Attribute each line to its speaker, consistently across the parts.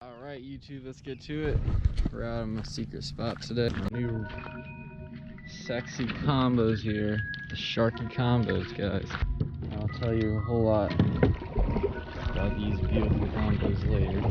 Speaker 1: Alright YouTube, let's get to it. We're out on my secret spot today. My new sexy combos here. The Sharky combos, guys. I'll tell you a whole lot about these beautiful combos later.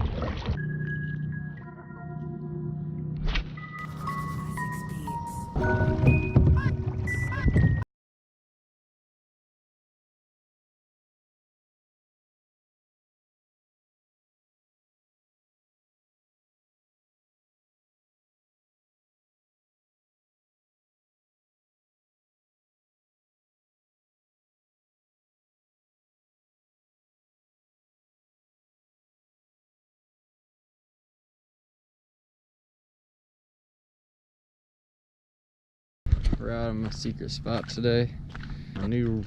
Speaker 1: We're out on my secret spot today. My new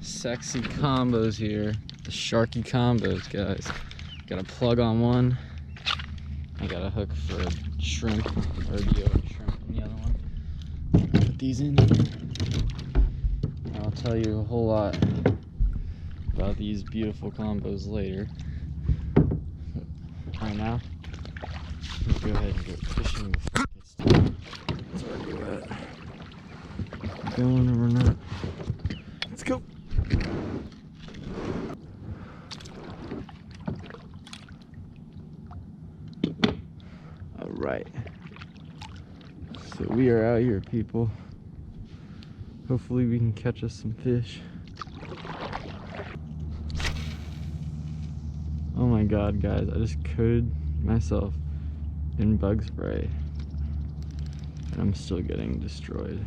Speaker 1: sexy combos here. The Sharky combos, guys. Got a plug on one. I got a hook for a shrimp, or deodorant shrimp on the other one. Put these in here. I'll tell you a whole lot about these beautiful combos later. But right now, let's go ahead and go fishing before it gets dark. It's already wet. Going or not? Let's go. All right. So we are out here, people. Hopefully we can catch us some fish. Oh my god, guys, I just coated myself in bug spray and I'm still getting destroyed.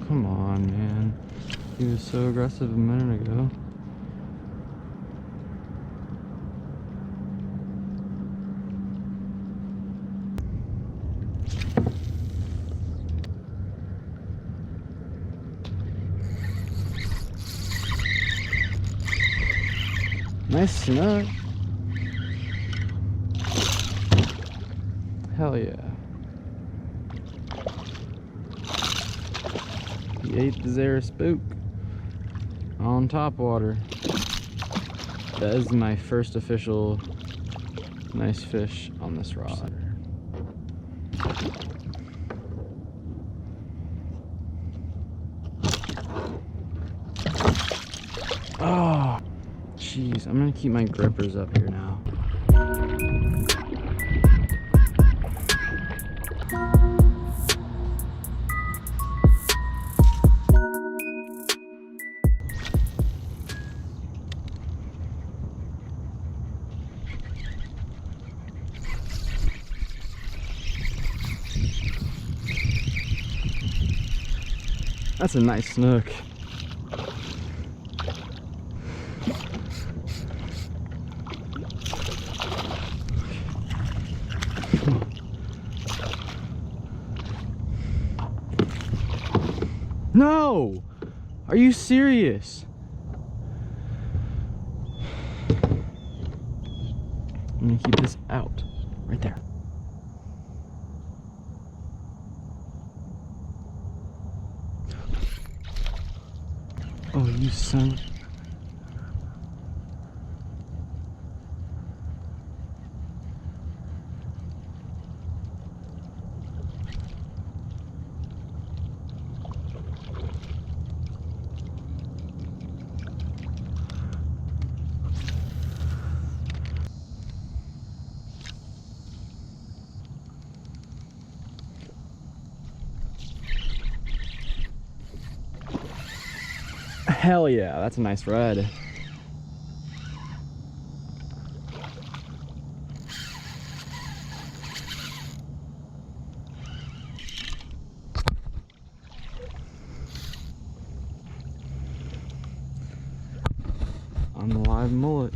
Speaker 1: Come on, man. He was so aggressive a minute ago. Nice Snook. Hell yeah. He ate the Zara spook on top water. That is my first official nice fish on this rod. Oh, jeez, I'm gonna keep my grippers up here now. That's a nice Snook. No! Are you serious? I'm gonna keep this out. Right there. Oh, you son. Hell yeah, that's a nice ride. On the live mullet.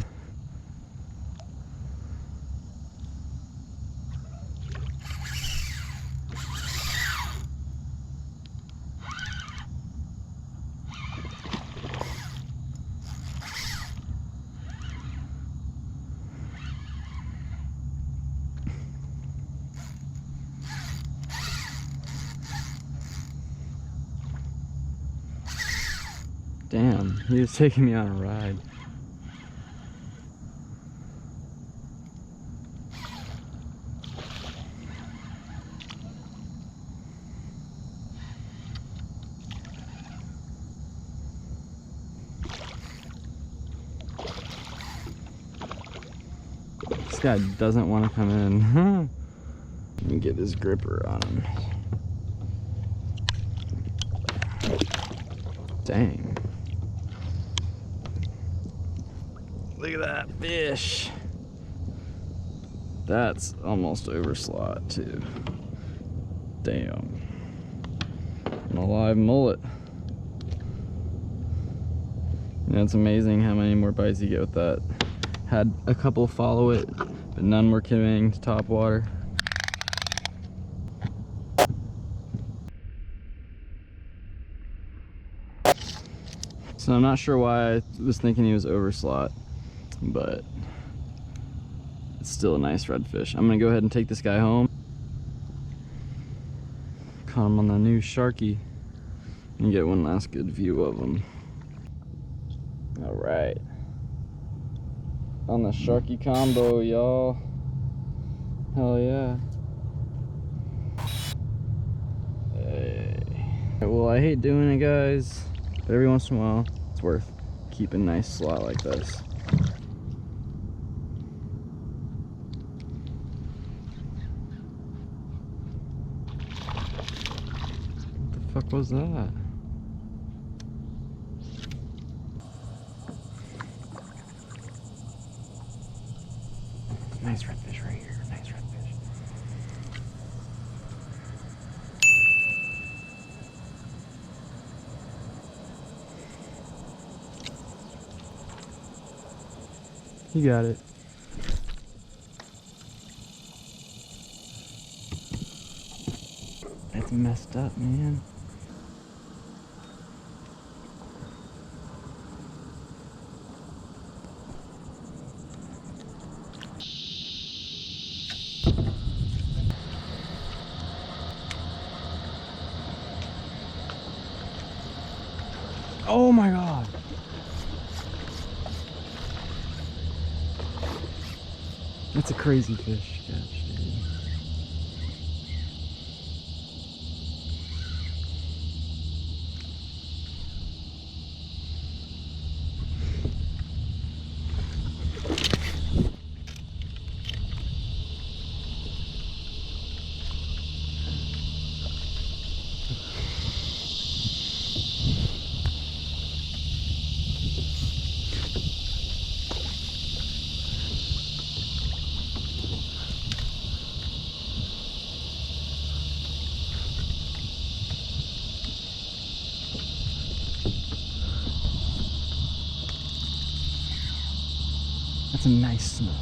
Speaker 1: Damn, he was taking me on a ride. This guy doesn't want to come in. Let me get his gripper on him. Dang. Look at that fish. That's almost over slot too. Damn. An alive mullet. Yeah, it's amazing how many more bites you get with that. Had a couple follow it, but none were coming to top water. So I'm not sure why I was thinking he was over slot, but it's still a nice redfish. I'm gonna go ahead and take this guy home. Caught him on the new Sharky and get one last good view of him. All right, on the Sharky combo, y'all. Hell yeah. Hey. Well, I hate doing it, guys, but every once in a while it's worth keeping a nice slot like this. What the fuck was that? Nice redfish right here. Nice redfish. You got it. That's messed up, man. Oh my God. That's a crazy fish catch, dude. That's a nice snook.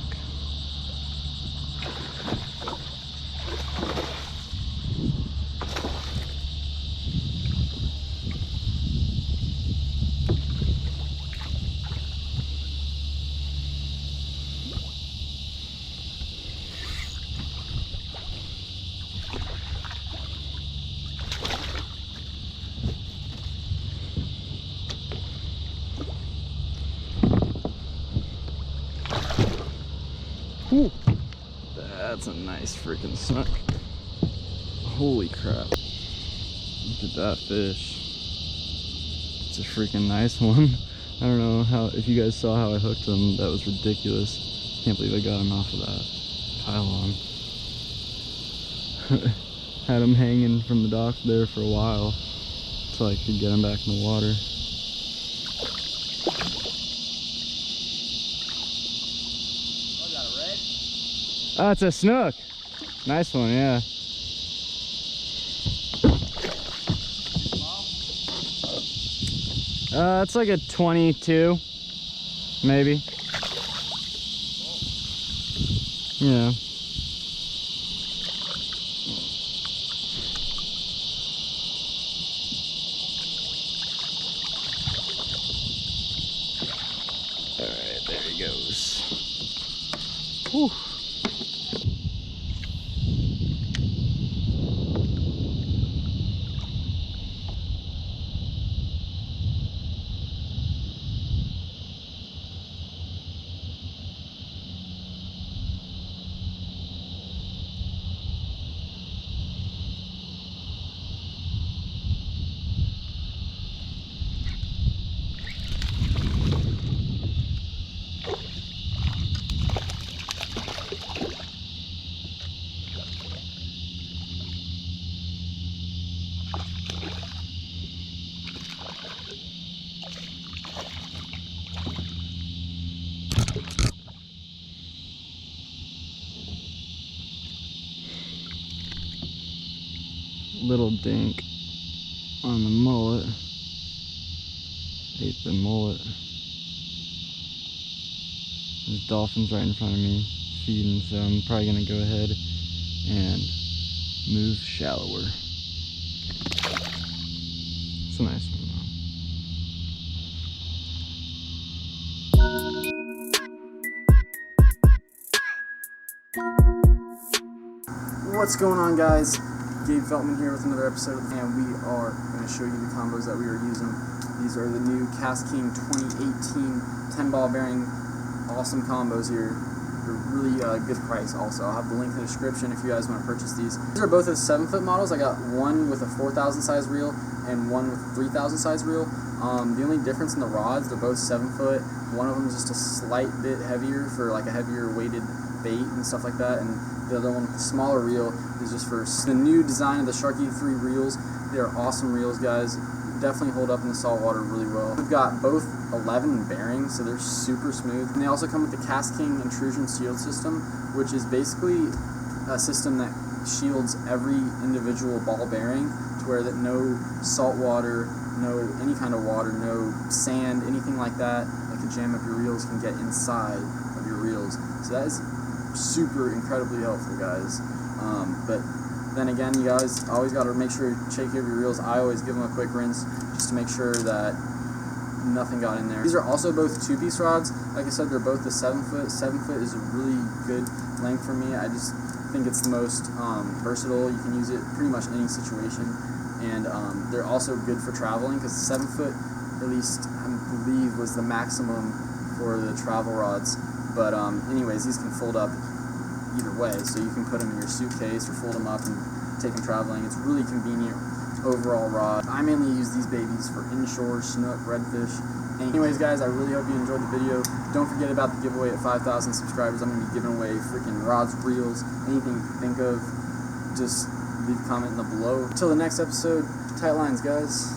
Speaker 1: Ooh, that's a nice freaking snook. Holy crap. Look at that fish. It's a freaking nice one. I don't know how, if you guys saw how I hooked him, that was ridiculous. Can't believe I got him off of that pylon. Had him hanging from the dock there for a while until I could get him back in the water. Oh, it's a snook. Nice one, yeah. It's like a 22, maybe. Yeah. All right, there he goes. Whew. Little dink on the mullet. Ate the mullet. There's dolphins right in front of me feeding, so I'm probably gonna go ahead and move shallower. It's a nice one though. What's going on, guys? Gabe Feltman here with another episode, and we are going to show you the combos that we are using. These are the new KastKing 2018 10 ball bearing awesome combos here. They're really good price also. I'll have the link in the description if you guys want to purchase these. These are both the 7-foot models. I got one with a 4,000 size reel and one with a 3,000 size reel. The only difference in the rods, they're both 7-foot. One of them is just a slight bit heavier for like a heavier weighted bait and stuff like that, and the other one with the smaller reel is just for the new design of the Sharky 3 reels. They're awesome reels, guys. Definitely hold up in the salt water really well. We've got both 11 bearings, so they're super smooth. And they also come with the KastKing intrusion shield system, which is basically a system that shields every individual ball bearing to where that no salt water, no any kind of water, no sand, anything like that could jam up your reels can get inside of your reels. So that is super incredibly helpful, guys. But then again, you guys always got to make sure you check over your reels. I always give them a quick rinse just to make sure that nothing got in there. These are also both 2-piece rods. Like I said, they're both the 7-foot. 7-foot is a really good length for me. I just think it's the most versatile. You can use it pretty much in any situation, and they're also good for traveling because 7-foot, at least I believe, was the maximum for the travel rods. But anyways, these can fold up either way, so you can put them in your suitcase or fold them up and take them traveling. It's really convenient overall rod. I mainly use these babies for inshore, snook, redfish. Anyways, guys, I really hope you enjoyed the video. Don't forget about the giveaway at 5,000 subscribers. I'm going to be giving away freaking rods, reels, anything you can think of. Just leave a comment in the below. Until the next episode, tight lines, guys.